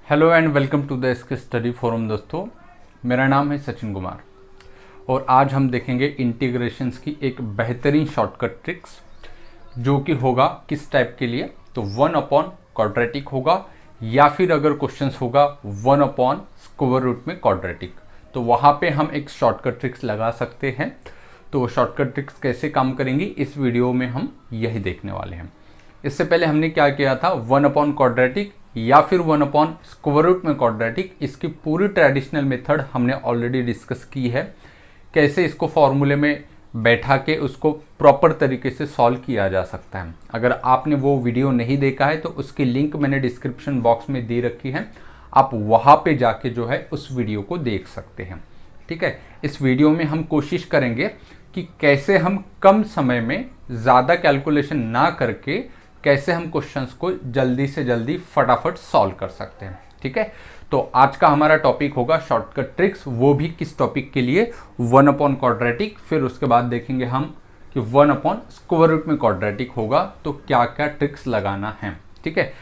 Hello and welcome to the SK study forum. दोस्तों, मेरा नाम है सचिन कुमार और आज हम देखेंगे इंटीग्रेशंस की एक बेहतरीन शॉर्टकट ट्रिक्स जो कि होगा किस टाइप के लिए, तो 1 अपॉन क्वाड्रेटिक होगा या फिर अगर क्वेश्चंस होगा 1 अपॉन स्क्वायर रूट में क्वाड्रेटिक, तो वहाँ पे हम एक शॉर्टकट ट्रिक्स लगा सकते हैं। तो शॉर्टकट ट्रिक्स कैसे काम करेंगी इस वीडियो में हम यही देखने वाले हैं। इससे पहले हमने क्या किया था, 1 अपॉन क्वाड्रेटिक या फिर 1 अपॉन स्क्वायर रूट में क्वाड्रेटिक, इसकी पूरी ट्रेडिशनल मेथड हमने ऑलरेडी डिस्कस की है। कैसे इसको फॉर्मूले में बैठा के उसको प्रॉपर तरीके से सॉल्व किया जा सकता है। अगर आपने वो वीडियो नहीं देखा है तो उसकी लिंक मैंने डिस्क्रिप्शन बॉक्स में दे रखी है, आप वहाँ पे जाके जो है उस वीडियो को देख सकते हैं। ठीक है, इस वीडियो में हम कोशिश करेंगे कि कैसे हम कम समय में ज़्यादा कैलकुलेशन ना करके कैसे हम क्वेश्चंस को जल्दी से जल्दी फटाफट सॉल्व कर सकते हैं। ठीक है, तो आज का हमारा टॉपिक होगा शॉर्टकट ट्रिक्स, वो भी किस टॉपिक के लिए, 1 अपॉन क्वाड्रेटिक। फिर उसके बाद देखेंगे हम कि 1 अपॉन स्क्वायर रूट में क्वाड्रेटिक होगा तो क्या क्या ट्रिक्स लगाना है। ठीक है,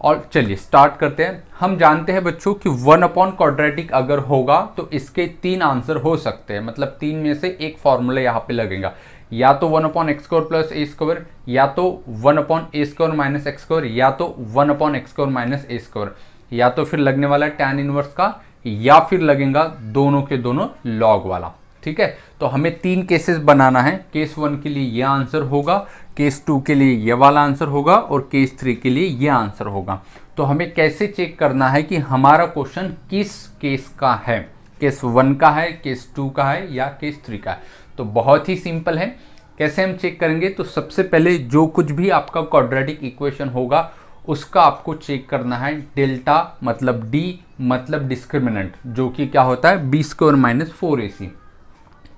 और चलिए स्टार्ट करते हैं। हम जानते हैं बच्चों कि 1 अपॉन क्वाड्रेटिक अगर होगा तो इसके 3 आंसर हो सकते हैं, मतलब 3 में से एक फॉर्मूला यहाँ पे लगेगा, या तो 1 अपॉन एक्स स्क्वायर प्लस ए स्क्वायर, या तो 1 अपॉन ए स्क्वायर माइनस एक्स स्क्वायर, या तो 1 अपॉन एक्स स्क्वायर माइनस ए स्क्वायर, या तो फिर लगने वाला टैन इनवर्स का, या फिर लगेगा दोनों के दोनों लॉग वाला। ठीक है, तो हमें 3 केसेस बनाना है। केस 1 के लिए ये आंसर होगा, केस 2 के लिए ये वाला आंसर होगा और केस 3 के लिए ये आंसर होगा। तो हमें कैसे चेक करना है कि हमारा क्वेश्चन किस केस का है, केस 1 का है, केस 2 का है या केस 3 का है। तो बहुत ही सिंपल है। कैसे हम चेक करेंगे, तो सबसे पहले जो कुछ भी आपका क्वाड्रेटिक इक्वेशन होगा उसका आपको चेक करना है डेल्टा, मतलब डी मतलब डिस्क्रिमिनेंट, जो कि क्या होता है बी स्क्वायर माइनस 4ac।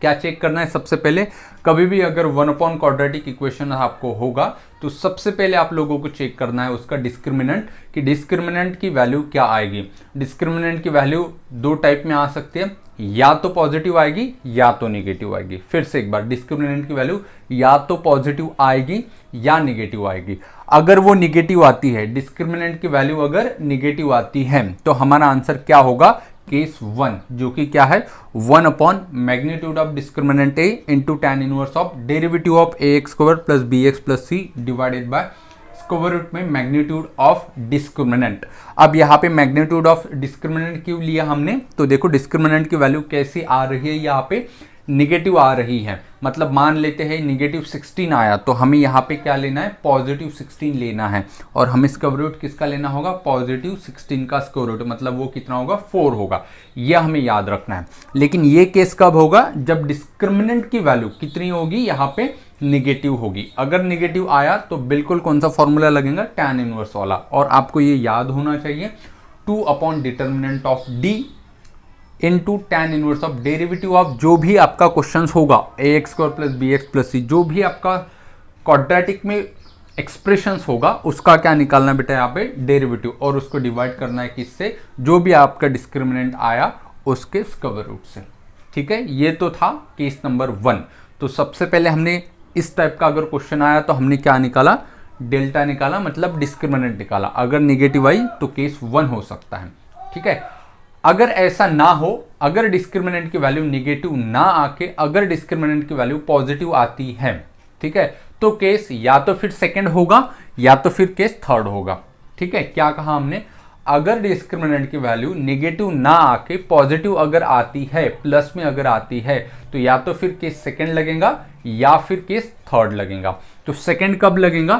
क्या चेक करना है, सबसे पहले कभी भी अगर 1 अपॉन क्वाड्रेटिक इक्वेशन आपको होगा तो सबसे पहले आप लोगों को चेक करना है उसका डिस्क्रिमिनेंट, कि डिस्क्रिमिनेंट की वैल्यू क्या आएगी। डिस्क्रिमिनेंट की वैल्यू 2 टाइप में आ सकती है, या तो पॉजिटिव आएगी या तो निगेटिव आएगी। फिर से एक बार, डिस्क्रिमिनेंट की वैल्यू या तो पॉजिटिव आएगी या निगेटिव आएगी। अगर वो निगेटिव आती है, डिस्क्रिमिनेंट की वैल्यू अगर निगेटिव आती है तो हमारा आंसर क्या होगा, केस 1, जो कि क्या है 1 upon magnitude of discriminant A into tan inverse of derivative of A x square plus B x plus C divided by square root में मैग्नीट्यूड ऑफ डिस्क्रिमिनेंट। अब यहाँ पे मैग्नीट्यूड ऑफ डिस्क्रिमिनेंट क्यों लिया हमने, तो देखो डिस्क्रिमिनेंट की वैल्यू कैसी आ रही है, यहाँ पे निगेटिव आ रही है। मतलब मान लेते हैं निगेटिव 16 आया तो हमें यहाँ पे क्या लेना है, पॉजिटिव 16 लेना है, और हमें स्क्वायर रूट किसका लेना होगा, पॉजिटिव 16 का स्क्वायर रूट, मतलब वो कितना होगा 4 होगा। यह हमें याद रखना है। लेकिन ये केस कब होगा, जब डिस्क्रिमिनेंट की वैल्यू कितनी होगी, यहाँ पे निगेटिव होगी। अगर निगेटिव आया तो बिल्कुल कौन सा फॉर्मूला लगेगा, टैन इनवर्स वाला। और आपको ये याद होना चाहिए 2 upon determinant of d into tan inverse of derivative of जो भी आपका क्वेश्चन होगा a x square plus B x plus c, जो भी आपका क्वाड्रेटिक में एक्सप्रेशंस होगा उसका क्या निकालना बेटा, यहाँ पे डेरिवेटिव, और उसको डिवाइड करना है किससे, जो भी आपका डिस्क्रिमिनेंट आया उसके स्क्वायर रूट से। ठीक है, ये तो था केस नंबर 1। तो सबसे पहले हमने इस टाइप का अगर क्वेश्चन आया तो हमने क्या निकाला, डेल्टा निकाला, मतलब डिस्क्रिमिनेंट निकाला। अगर निगेटिव आई तो केस 1 हो सकता है। ठीक है, अगर ऐसा ना हो, अगर डिस्क्रिमिनेंट की वैल्यू निगेटिव ना आके अगर डिस्क्रिमिनेंट की वैल्यू पॉजिटिव आती है, ठीक है, तो केस या तो फिर सेकंड होगा या तो फिर केस थर्ड होगा। ठीक है, क्या कहा हमने, अगर डिस्क्रिमिनेंट की वैल्यू निगेटिव ना आके पॉजिटिव अगर आती है, प्लस में अगर आती है, तो या तो फिर केस सेकंड लगेगा या फिर केस थर्ड लगेगा। तो सेकंड कब लगेगा,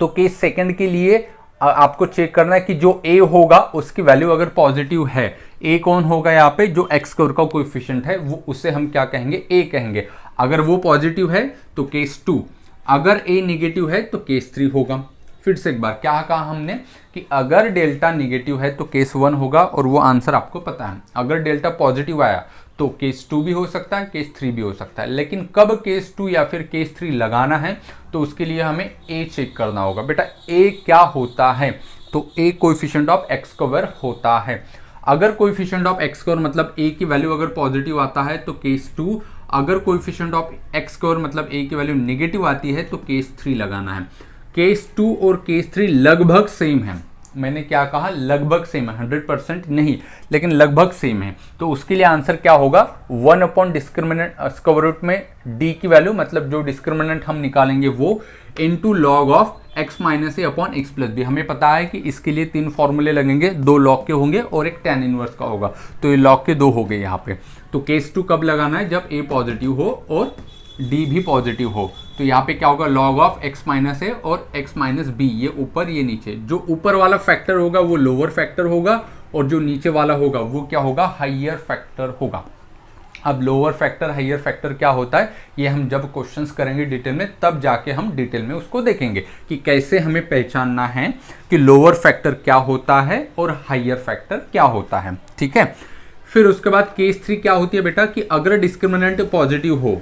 तो केस सेकंड के लिए आपको चेक करना है कि जो ए होगा उसकी वैल्यू अगर पॉजिटिव है, ए कौन होगा यहाँ पे, जो एक्स स्क्वायर का कोएफिशिएंट है वो, उसे हम क्या कहेंगे, ए कहेंगे। अगर वो पॉजिटिव है तो केस 2, अगर ए निगेटिव है तो केस 3 होगा। फिर से एक बार, क्या कहा हमने कि अगर डेल्टा निगेटिव है तो केस 1 होगा, और वो आंसर आपको पता है। अगर डेल्टा पॉजिटिव आया तो केस 2 भी हो सकता है, केस 3 भी हो सकता है। लेकिन कब केस 2 या फिर केस 3 लगाना है, तो उसके लिए हमें ए चेक करना होगा। बेटा ए क्या होता है, तो ए कोएफिशिएंट ऑफ एक्स स्क्वायर होता है। अगर कोएफिशिएंट ऑफ एक्स स्क्वायर मतलब ए की वैल्यू अगर पॉजिटिव आता है तो केस 2, अगर कोएफिशिएंट ऑफ एक्स स्क्वायर मतलब ए की वैल्यू निगेटिव आती है तो केस 3 लगाना है। केस 2 और केस 3 लगभग सेम है, मैंने क्या कहा, लगभग सेम है, 100% नहीं लेकिन लगभग सेम है। तो उसके लिए आंसर क्या होगा, 1 अपॉन डिस्क्रिमिनेंट स्क्वायर रूट में डी की वैल्यू, मतलब जो डिस्क्रिमिनेंट हम निकालेंगे वो, into log of x minus A upon X plus B. हमें पता है कि इसके लिए 3 फॉर्मूले लगेंगे, 2 लॉग के होंगे और एक tan इनवर्स का होगा, तो ये लॉग के 2 हो गए यहाँ पे। तो केस 2 कब लगाना है, जब a पॉजिटिव हो और d भी पॉजिटिव हो। तो यहाँ पे क्या होगा, लॉग ऑफ x माइनस ए और x माइनस बी, ये ऊपर ये नीचे। जो ऊपर वाला फैक्टर होगा वो लोअर फैक्टर होगा और जो नीचे वाला होगा वो क्या होगा, हाइयर फैक्टर होगा। अब लोअर फैक्टर हाइयर फैक्टर क्या होता है, ये हम जब क्वेश्चंस करेंगे डिटेल में तब जाके हम डिटेल में उसको देखेंगे कि कैसे हमें पहचानना है कि लोअर फैक्टर क्या होता है और हाइयर फैक्टर क्या होता है। ठीक है, फिर उसके बाद केस 3 क्या होती है बेटा, कि अगर डिस्क्रिमिनेंट पॉजिटिव हो,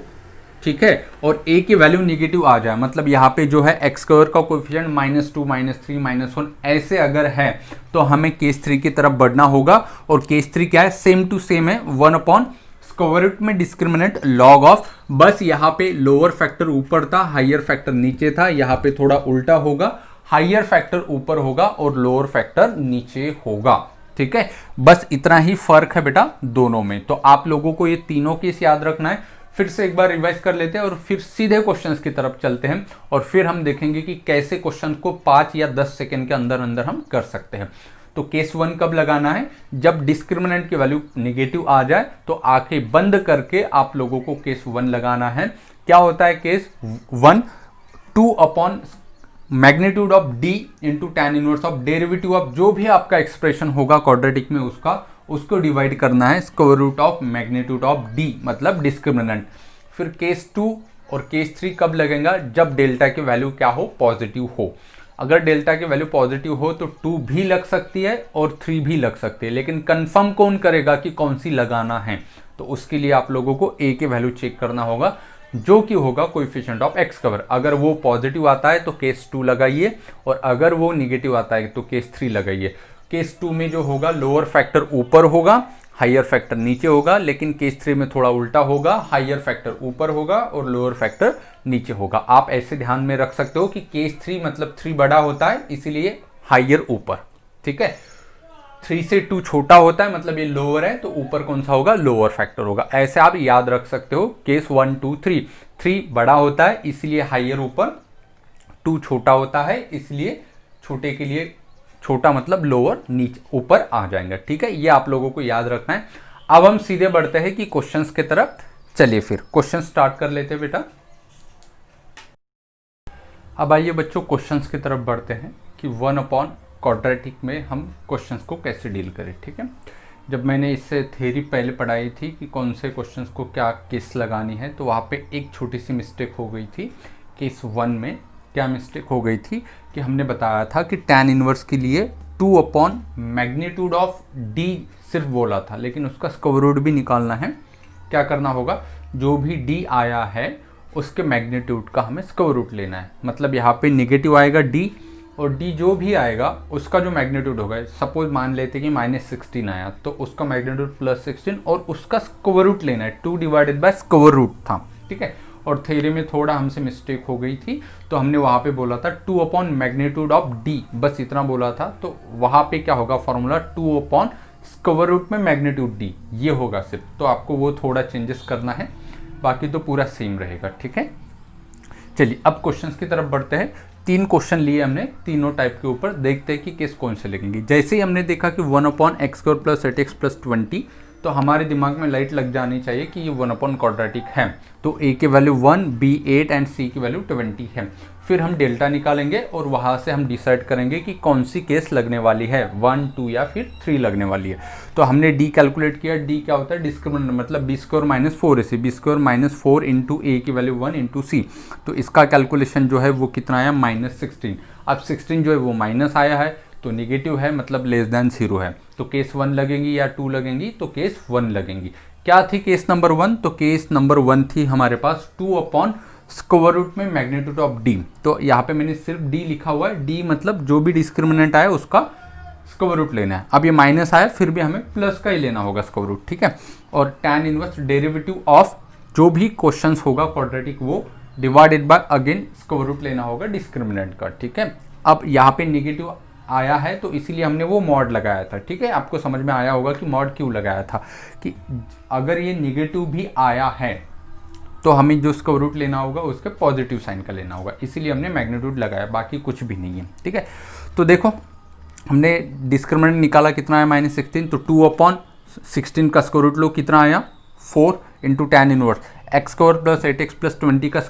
ठीक है, और a की वैल्यू निगेटिव आ जाए, मतलब यहाँ पे जो है एक्स स्क्वायर का कोएफिशिएंट -2 -3 -1 ऐसे अगर है, तो हमें केस 3 की तरफ बढ़ना होगा। और केस 3 क्या है, सेम टू सेम है, 1 अपॉन स्क्वायर रूट में डिस्क्रिमिनेंट लॉग ऑफ, बस यहाँ पे लोअर फैक्टर ऊपर था, हाइयर फैक्टर नीचे था, यहाँ पे थोड़ा उल्टा होगा, हाइयर फैक्टर ऊपर होगा और लोअर फैक्टर नीचे होगा। ठीक है, बस इतना ही फर्क है बेटा दोनों में। तो आप लोगों को ये तीनों केस याद रखना है। फिर से एक बार रिवाइज कर लेते हैं और फिर सीधे क्वेश्चंस की तरफ चलते हैं और फिर हम देखेंगे कि कैसे क्वेश्चन को 5 या 10 सेकंड के अंदर अंदर हम कर सकते हैं। तो केस 1 कब लगाना है, जब डिस्क्रिमिनेंट की वैल्यू निगेटिव आ जाए, तो आंखें बंद करके आप लोगों को केस 1 लगाना है। क्या होता है case 1, 2 upon magnitude of D into tan inverse of derivative of जो भी आपका एक्सप्रेशन होगा क्वाड्रेटिक में उसको डिवाइड करना है square root of magnitude of D, मतलब डिस्क्रिमिनेंट। फिर केस 2 और केस 3 कब लगेगा, जब डेल्टा की वैल्यू क्या हो, पॉजिटिव हो। अगर डेल्टा की वैल्यू पॉजिटिव हो तो 2 भी लग सकती है और 3 भी लग सकती है, लेकिन कंफर्म कौन करेगा कि कौन सी लगाना है, तो उसके लिए आप लोगों को a की वैल्यू चेक करना होगा जो कि होगा कोएफिशिएंट ऑफ एक्स स्क्वायर। अगर वो पॉजिटिव आता है तो केस 2 लगाइए और अगर वो निगेटिव आता है तो केस 3 लगाइए। केस 2 में जो होगा लोअर फैक्टर ऊपर होगा, हाइयर फैक्टर नीचे होगा, लेकिन केस 3 में थोड़ा उल्टा होगा, हाइयर फैक्टर ऊपर होगा और लोअर फैक्टर नीचे होगा। आप ऐसे ध्यान में रख सकते हो कि केस 3 मतलब 3 बड़ा होता है इसीलिए हाइयर ऊपर, ठीक है, 3 से 2 छोटा होता है मतलब ये लोअर है तो ऊपर कौन सा होगा, लोअर फैक्टर होगा। ऐसे आप याद रख सकते हो केस 1 2 3, 3 बड़ा होता है इसलिए हाइयर ऊपर, 2 छोटा होता है इसलिए छोटे के लिए छोटा मतलब लोअर नीचे ऊपर आ जाएंगे। ठीक है, ये आप लोगों को याद रखना है। अब हम सीधे बढ़ते हैं कि क्वेश्चंस की तरफ। चलिए फिर क्वेश्चन स्टार्ट कर लेते हैं बेटा। अब आइए बच्चों क्वेश्चंस की तरफ बढ़ते हैं कि 1 अपॉन क्वाड्रेटिक में हम क्वेश्चंस को कैसे डील करें। ठीक है, जब मैंने इससे थ्योरी पहले पढ़ाई थी कि कौन से क्वेश्चंस को क्या केस लगानी है, तो वहाँ पे एक छोटी सी मिस्टेक हो गई थी। केस 1 में क्या मिस्टेक हो गई थी कि हमने बताया था कि टैन इनवर्स के लिए 2 अपॉन मैग्नीट्यूड ऑफ डी सिर्फ बोला था, लेकिन उसका स्क्वायर रूट भी निकालना है। क्या करना होगा, जो भी डी आया है उसके मैग्नीट्यूड का हमें स्क्वायर रूट लेना है। मतलब यहाँ पे निगेटिव आएगा डी और डी जो भी आएगा उसका जो मैग्नीट्यूड होगा, सपोज मान लेते कि -16 आया तो उसका मैग्नीट्यूड +16 और उसका स्क्वायर रूट लेना है। 2 डिवाइडेड बाय स्क्वायर रूट था। ठीक है, और थ्योरी में थोड़ा हमसे मिस्टेक हो गई थी तो हमने वहाँ पे बोला था 2 अपॉन मैग्नीट्यूड ऑफ डी, बस इतना बोला था। तो वहाँ पे क्या होगा फॉर्मूला, 2 अपॉन स्क्वायर रूट में मैग्नीट्यूड डी, ये होगा सिर्फ। तो आपको वो थोड़ा चेंजेस करना है, बाकी तो पूरा सेम रहेगा। ठीक है, चलिए अब क्वेश्चंस की तरफ बढ़ते हैं। 3 क्वेश्चन लिए हमने, तीनों टाइप के ऊपर, देखते हैं कि किस कौन से लगेंगे। जैसे ही हमने देखा कि 1 upon x square plus 8x plus 20, तो हमारे दिमाग में लाइट लग जानी चाहिए कि ये 1 अपॉन क्वाड्रेटिक है। तो a की वैल्यू 1, b 8 एंड c की वैल्यू 20 है। फिर हम डेल्टा निकालेंगे और वहाँ से हम डिसाइड करेंगे कि कौन सी केस लगने वाली है, 1 2 या फिर 3 लगने वाली है। तो हमने d कैलकुलेट किया। d क्या होता है, डिस्क्रिमिनेंट मतलब b square minus 4ac, b square minus 4 into a की वैल्यू 1 इंटू c। तो इसका कैलकुलेशन जो है वो कितना आया, -16। अब 16 जो है वो माइनस आया है तो निगेटिव है मतलब लेस देन 0 है। तो केस 1 लगेंगी या 2 लगेंगी, तो केस 1 लगेंगी। क्या थी केस नंबर 1, तो केस नंबर 1 थी हमारे पास 2 अपॉन स्क्वायर रूट में मैग्नीट्यूड ऑफ डी। तो यहाँ पे मैंने सिर्फ डी लिखा हुआ है, डी मतलब जो भी डिस्क्रिमिनेंट आया उसका स्क्वायर रूट लेना है। अब ये माइनस आया फिर भी हमें प्लस का ही लेना होगा स्क्वायर रूट। ठीक है, और टैन इनवर्स डेरिवेटिव ऑफ जो भी क्वेश्चंस होगा क्वाड्रेटिक वो divided by again square root लेना होगा डिस्क्रिमिनेंट का। ठीक है, अब यहाँ पे निगेटिव आया है तो इसीलिए हमने वो मॉड लगाया था। ठीक है, आपको समझ में आया होगा कि मॉड क्यों लगाया था, कि अगर ये निगेटिव भी आया है तो हमें जो स्क्वायर रूट लेना होगा उसके पॉजिटिव साइन का लेना होगा, इसीलिए हमने मैग्नीट्यूड लगाया, बाकी कुछ भी नहीं है। ठीक है, तो देखो हमने डिस्क्रिमिनेंट निकाला कितना है -16, तो 2/16 का स्क्वायर रूट लो कितना आया 4 × tan इनवर्स x² + 8x + 20 का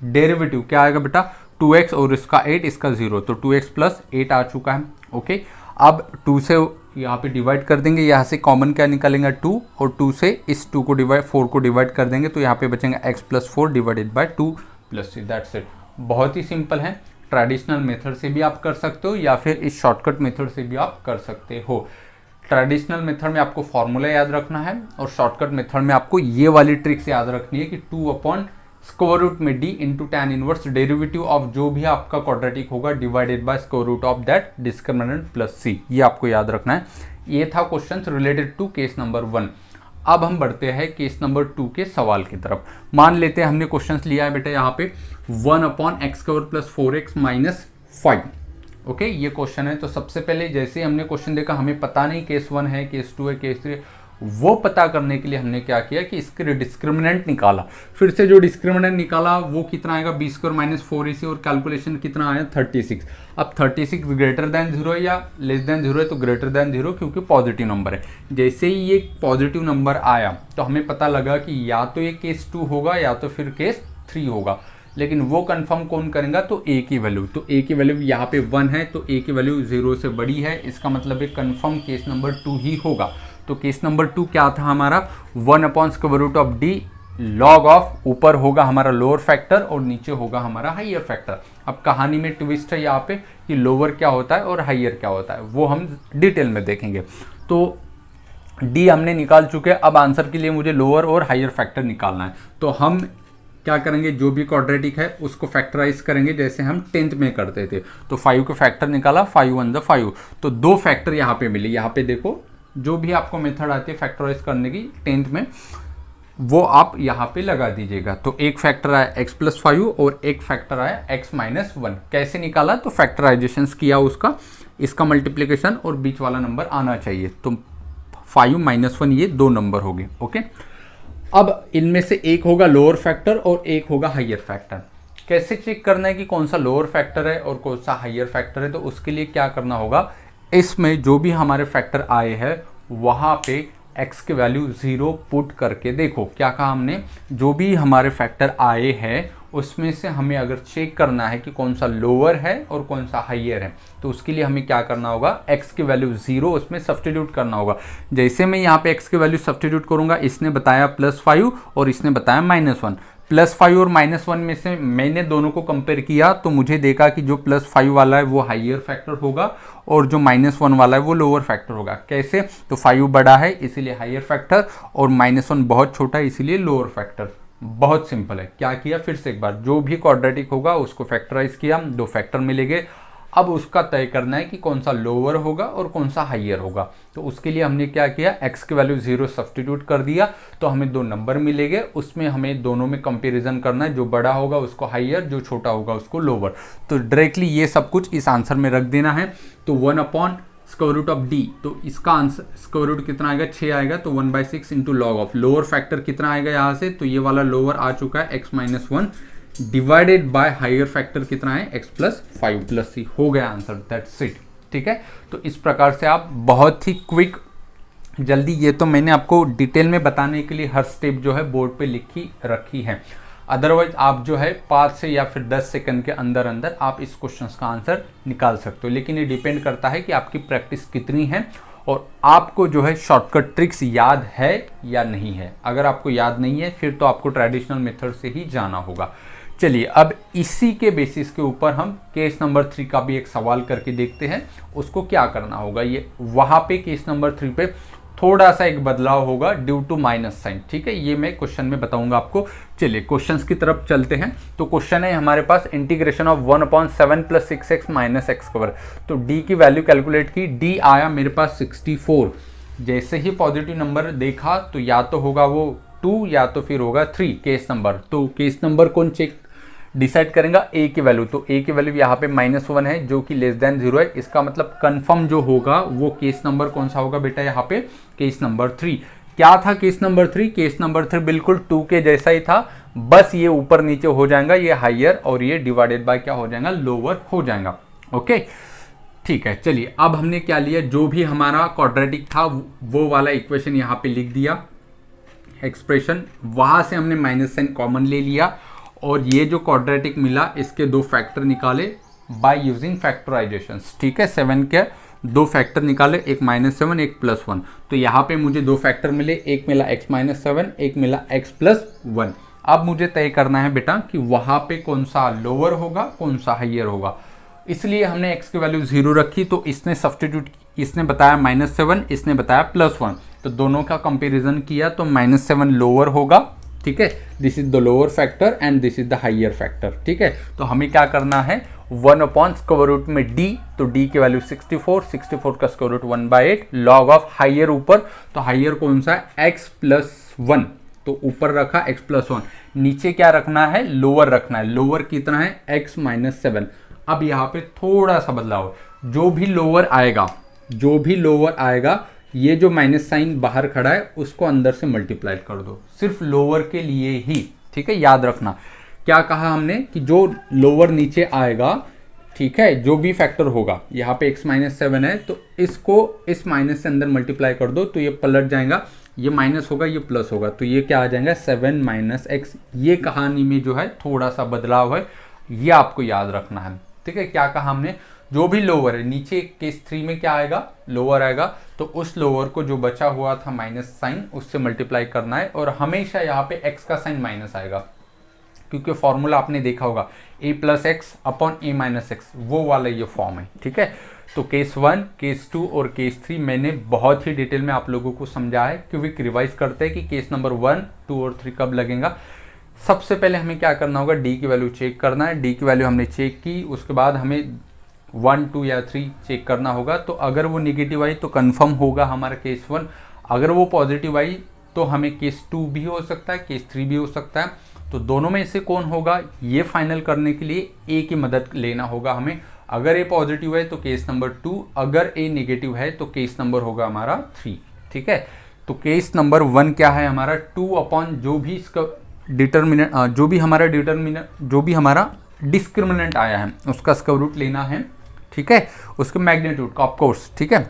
डेरिवेटिव क्या आएगा बेटा 2x और इसका 8 इसका 0, तो 2x + 8 आ चुका है। ओके, अब 2 से यहाँ पे डिवाइड कर देंगे, यहाँ से कॉमन क्या निकालेंगे 2 और 2 से इस 2 को 4 को डिवाइड कर देंगे, तो यहाँ पे बचेंगे x + 4 / 2 + 3, दैट्स इट। बहुत ही सिंपल है, ट्रेडिशनल मेथड से भी आप कर सकते हो या फिर इस शॉर्टकट मेथड से भी आप कर सकते हो। ट्रेडिशनल मेथड में आपको फॉर्मूला याद रखना है और शॉर्टकट मेथड में आपको ये वाली ट्रिक्स याद रखनी है कि 2/√में d × tan inverse derivative of जो भी आपका क्वाड्रेटिक होगा divided by √ of that discriminant + c, ये आपको याद रखना है। ये था question related to case number 1। अब हम बढ़ते हैं केस नंबर 2 के सवाल की तरफ। मान लेते हैं हमने क्वेश्चन लिया है बेटा यहाँ पे 1/x² + 4x - 5। ओके, ये क्वेश्चन है। तो सबसे पहले जैसे हमने क्वेश्चन देखा हमें पता नहीं केस 1 है, केस 2 है, केस 3 है, वो पता करने के लिए हमने क्या किया कि इसके डिस्क्रिमिनेंट निकाला। फिर से जो डिस्क्रिमिनेंट निकाला वो कितना आएगा b² - 4ac और कैलकुलेशन कितना आया 36। अब 36 > 0 या <0 है तो >0 क्योंकि पॉजिटिव नंबर है। जैसे ही ये पॉजिटिव नंबर आया तो हमें पता लगा कि या तो ये केस 2 होगा या तो फिर केस 3 होगा, लेकिन वो कंफर्म कौन करेगा तो a की वैल्यू। तो a की वैल्यू यहाँ पे 1 है तो a की वैल्यू 0 से बड़ी है, इसका मतलब एक कंफर्म केस नंबर 2 ही होगा। तो केस नंबर 2 क्या था हमारा 1/√d log ऑफ, ऊपर होगा हमारा लोअर फैक्टर और नीचे होगा हमारा हाइयर फैक्टर। अब कहानी में ट्विस्ट है यहाँ पे कि लोअर क्या होता है और हाइयर क्या होता है, वो हम डिटेल में देखेंगे। तो d हमने निकाल चुके हैं, अब आंसर के लिए मुझे लोअर और हाइयर फैक्टर निकालना है। तो हम क्या करेंगे, जो भी क्वाड्रेटिक है उसको फैक्टराइज करेंगे जैसे हम 10th में करते थे। तो 5 को फैक्टर निकाला, 5 × 1 = 5, तो 2 फैक्टर यहाँ पे मिले। यहाँ पे देखो जो भी आपको मेथड आती है फैक्टराइज करने की 10th में वो आप यहाँ पे लगा दीजिएगा। तो एक फैक्टर आया x + 5 और एक फैक्टर आया x - 1। कैसे निकाला तो फैक्टराइजेशन किया उसका, इसका मल्टीप्लिकेशन और बीच वाला नंबर आना चाहिए, तो 5 - 1 ये 2 नंबर हो गए। ओके, अब इनमें से एक होगा लोअर फैक्टर और एक होगा हाइयर फैक्टर। कैसे चेक करना है कि कौन सा लोअर फैक्टर है और कौन सा हाइयर फैक्टर है, तो उसके लिए क्या करना होगा, इसमें जो भी हमारे फैक्टर आए हैं वहाँ पे x की वैल्यू 0 पुट करके देखो। क्या कहा हमने, जो भी हमारे फैक्टर आए हैं उसमें से हमें अगर चेक करना है कि कौन सा लोअर है और कौन सा हाइयर है, तो उसके लिए हमें क्या करना होगा, x की वैल्यू 0 उसमें सब्स्टिट्यूट करना होगा। जैसे मैं यहाँ पे x की वैल्यू सब्स्टिट्यूट करूँगा, इसने बताया +5 और इसने बताया -1। +5 और -1 में से मैंने दोनों को कंपेयर किया तो मुझे देखा कि जो +5 वाला है वो हाइयर फैक्टर होगा और जो -1 वाला है वो लोअर फैक्टर होगा। कैसे, तो 5 बड़ा है इसीलिए हाइयर फैक्टर और -1 बहुत छोटा है इसीलिए लोअर फैक्टर। बहुत सिंपल है। क्या किया, फिर से एक बार, जो भी क्वाड्रेटिक होगा उसको फैक्टराइज किया, 2 फैक्टर मिलेंगे। अब उसका तय करना है कि कौन सा लोअर होगा और कौन सा हाइयर होगा। तो उसके लिए हमने क्या किया, x की वैल्यू 0 सब्स्टिट्यूट कर दिया तो हमें 2 नंबर मिलेंगे, उसमें हमें दोनों में कंपैरिजन करना है, जो बड़ा होगा उसको हाइयर, जो छोटा होगा उसको लोअर। तो डायरेक्टली ये सब कुछ इस आंसर में रख देना है। तो 1/√d, तो इसका आंसर स्क्वायर रूट कितना आएगा 6 आएगा, तो 1/6 × log ऑफ लोअर फैक्टर कितना आएगा यहाँ से, तो ये वाला लोअर आ चुका है x - 1 divided by higher factor कितना है x + 5 + c, हो गया आंसर, दैट्स इट। ठीक है, तो इस प्रकार से आप बहुत ही क्विक, जल्दी, ये तो मैंने आपको डिटेल में बताने के लिए हर स्टेप जो है बोर्ड पे लिखी रखी है। अदरवाइज आप जो है 5 से या फिर 10 सेकंड के अंदर अंदर आप इस क्वेश्चन का आंसर निकाल सकते हो, लेकिन ये डिपेंड करता है कि आपकी प्रैक्टिस कितनी है और आपको जो है शॉर्टकट ट्रिक्स याद है या नहीं है। अगर आपको याद नहीं है फिर तो आपको ट्रेडिशनल मेथड से ही जाना होगा। चलिए, अब इसी के बेसिस के ऊपर हम केस नंबर 3 का भी एक सवाल करके देखते हैं, उसको क्या करना होगा। ये वहाँ पे केस नंबर 3 पे थोड़ा सा एक बदलाव होगा ड्यू टू माइनस साइन। ठीक है, ये मैं क्वेश्चन में बताऊंगा आपको। चलिए क्वेश्चंस की तरफ चलते हैं। तो क्वेश्चन है हमारे पास इंटीग्रेशन ऑफ 1/7 + 6x - x²। तो d की वैल्यू कैलकुलेट की, d आया मेरे पास 64। जैसे ही पॉजिटिव नंबर देखा तो या तो होगा वो 2 या तो फिर होगा 3 केस नंबर। तो केस नंबर कौन चेक डिसाइड करेंगे ए की वैल्यू, तो ए की वैल्यू यहाँ पे -1 है जो कि लेस देन 0 है। इसका मतलब कंफर्म जो होगा वो केस नंबर कौन सा होगा बेटा, यहाँ पे केस नंबर 3। क्या था केस नंबर 3? केस नंबर 3 बिल्कुल 2 के जैसा ही था, बस ये ऊपर नीचे हो जाएगा, ये हाइयर और ये डिवाइडेड बाय क्या हो जाएगा, लोअर हो जाएगा। ओके ठीक है, चलिए अब हमने क्या लिया, जो भी हमारा क्वाड्रेटिक था वो वाला इक्वेशन यहाँ पे लिख दिया, एक्सप्रेशन, वहां से हमने माइनस साइन कॉमन ले लिया और ये जो क्वाड्रेटिक मिला इसके दो फैक्टर निकाले बाय यूजिंग फैक्टराइजेशन। ठीक है, 7 के दो फैक्टर निकाले, एक -7 एक +1, तो यहाँ पे मुझे दो फैक्टर मिले, एक मिला x-7 एक मिला x+1। अब मुझे तय करना है बेटा कि वहां पे कौन सा लोअर होगा कौन सा हाइयर होगा, इसलिए हमने x की वैल्यू 0 रखी, तो इसने सब्स्टिट्यूट, इसने बताया -7 इसने बताया +1, तो दोनों का कंपैरिजन किया तो -7 लोअर होगा। ठीक है, this is the lower factor and this is the higher factor. ठीक है, तो हमें क्या करना है, 1/स्क्वायर में d, तो d की वैल्यू 64 का square root 1/8 log of higher ऊपर, तो हाइयर कौन सा है, x+1, तो ऊपर रखा x+1, नीचे क्या रखना है, लोअर रखना है, लोअर कितना है x-7। अब यहाँ पे थोड़ा सा बदलाव, जो भी लोअर आएगा ये जो माइनस साइन बाहर खड़ा है उसको अंदर से मल्टीप्लाई कर दो, सिर्फ लोअर के लिए ही। ठीक है, याद रखना क्या कहा हमने कि जो लोअर नीचे आएगा, ठीक है, जो भी फैक्टर होगा, यहाँ पे x-7 है तो इसको इस माइनस से अंदर मल्टीप्लाई कर दो तो ये पलट जाएगा, ये माइनस होगा ये प्लस होगा, तो ये क्या आ जाएगा 7 - x। ये कहानी में जो है थोड़ा सा बदलाव है, ये आपको याद रखना है। ठीक है, क्या कहा हमने, जो भी लोअर है, नीचे केस 3 में क्या आएगा, लोअर आएगा, तो उस लोअर को जो बचा हुआ था माइनस साइन उससे मल्टीप्लाई करना है, और हमेशा यहाँ पे x का साइन माइनस आएगा, क्योंकि फॉर्मूला आपने देखा होगा a+x/a-x, वो वाला ये फॉर्म है। ठीक है, तो केस 1 केस 2 और केस 3 मैंने बहुत ही डिटेल में आप लोगों को समझा है, क्योंकि रिवाइज करते हैं कि केस नंबर 1, 2 और 3 कब लगेगा। सबसे पहले हमें क्या करना होगा, डी की वैल्यू चेक करना है, डी की वैल्यू हमने चेक की, उसके बाद हमें 1, 2 या 3 चेक करना होगा, तो अगर वो निगेटिव आई तो कंफर्म होगा हमारा केस 1, अगर वो पॉजिटिव आई तो हमें केस 2 भी हो सकता है, केस 3 भी हो सकता है, तो दोनों में से कौन होगा ये फाइनल करने के लिए ए की मदद लेना होगा हमें। अगर ए पॉजिटिव है तो केस नंबर 2, अगर ए नेगेटिव है तो केस नंबर होगा हमारा 3। ठीक है, तो केस नंबर 1 क्या है हमारा, 2 जो भी इसका डिटर्मिनेंट, जो भी हमारा डिस्क्रिमिनेंट आया है उसका स्क्वायर रूट लेना है। ठीक है, उसके मैग्नीट्यूड का ऑफकोर्स, ठीक है,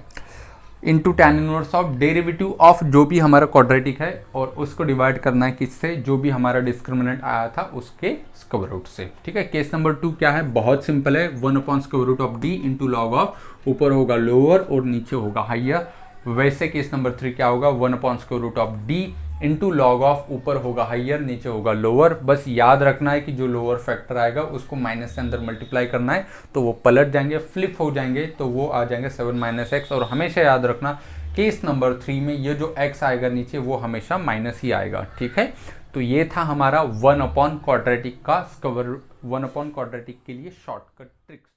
into tan inverse of derivative of जो भी हमारा क्वाड्रेटिक है, और उसको डिवाइड करना है किससे, जो भी हमारा डिस्क्रिमिनेंट आया था उसके स्क्वायर रूट से। ठीक है, केस नंबर 2 क्या है, बहुत सिंपल है, 1/√d इंटू लॉग ऑफ, ऊपर होगा लोअर और नीचे होगा हाइयर। वैसे केस नंबर 3 क्या होगा, 1/√d इंटू लॉग ऑफ, ऊपर होगा हाइयर नीचे होगा लोअर। बस याद रखना है कि जो लोअर फैक्टर आएगा उसको माइनस से अंदर मल्टीप्लाई करना है, तो वो पलट जाएंगे, फ्लिप हो जाएंगे, तो वो आ जाएंगे 7 - x। और हमेशा याद रखना केस नंबर 3 में ये जो x आएगा नीचे वो हमेशा माइनस ही आएगा। ठीक है, तो ये था हमारा 1/क्वाड्रेटिक का स्क्वायर, 1/क्वाड्रेटिक के लिए शॉर्टकट ट्रिक्स।